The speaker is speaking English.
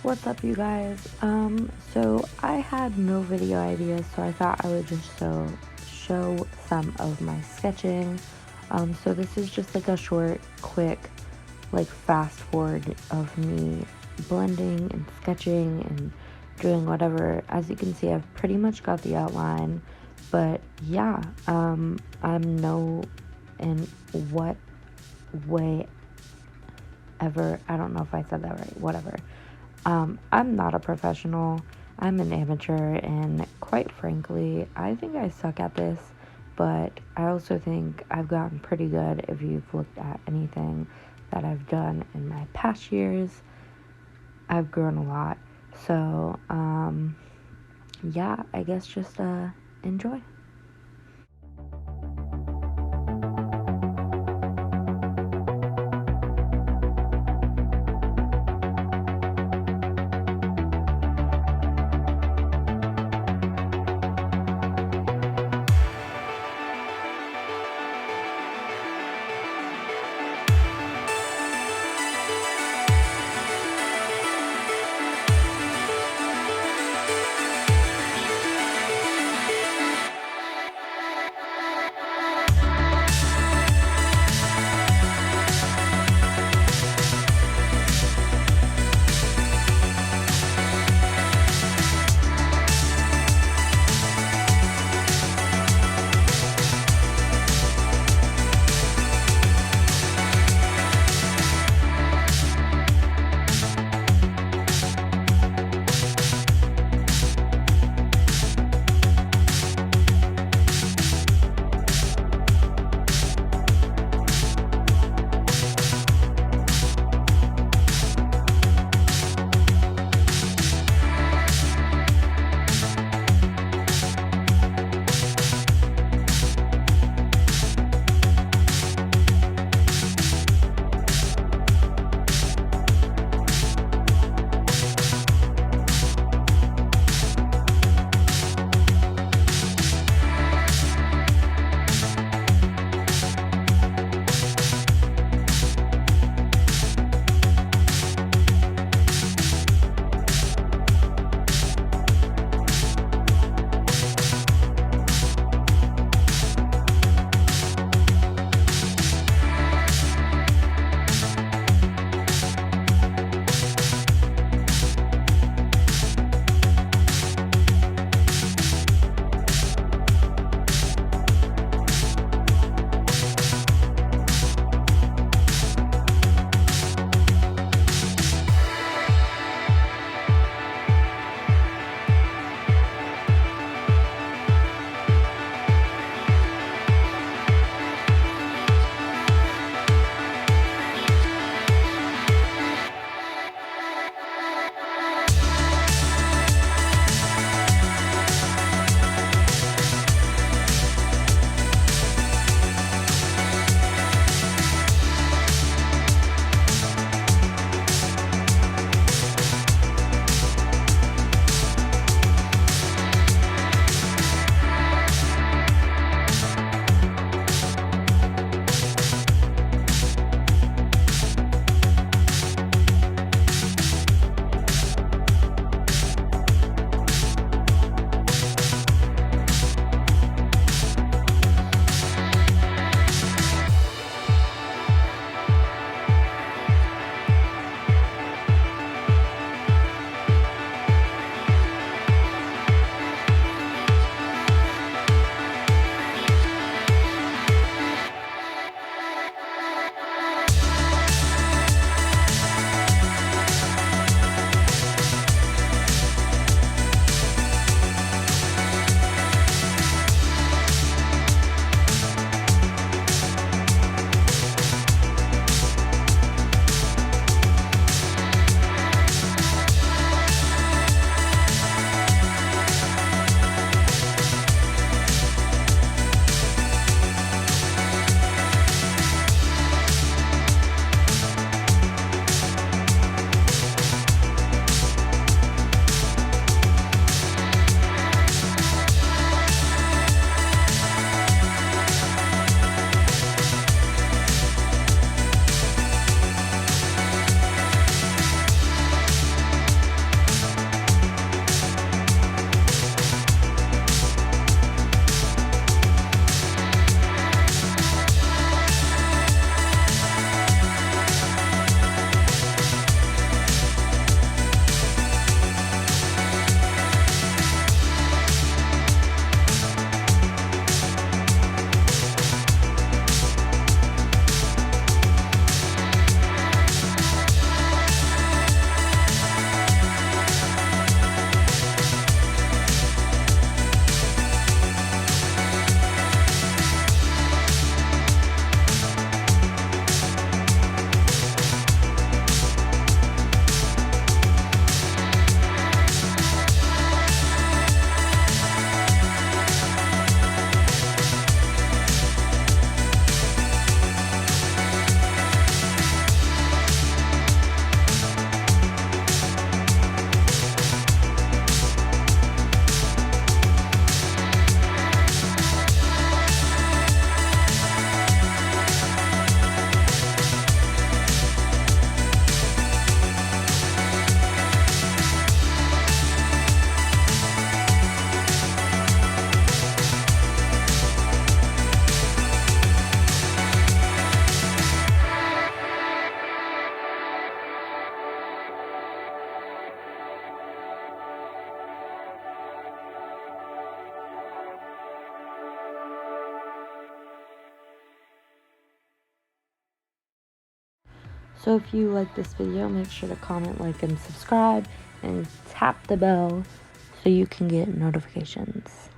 What's up, you guys? So I had no video ideas, so I thought I would just show some of my sketching. So this is just like a short, quick, like fast forward of me blending and sketching and doing whatever. As you can see, I've pretty much got the outline, but yeah, I'm no in what way ever. I don't know if I said that right. Whatever. I'm not a professional. I'm an amateur, and quite frankly, I think I suck at this, but I also think I've gotten pretty good if you've looked at anything that I've done in my past years. I've grown a lot. So, yeah, I guess just enjoy. So if you like this video, make sure to comment, like, and subscribe, and tap the bell so you can get notifications.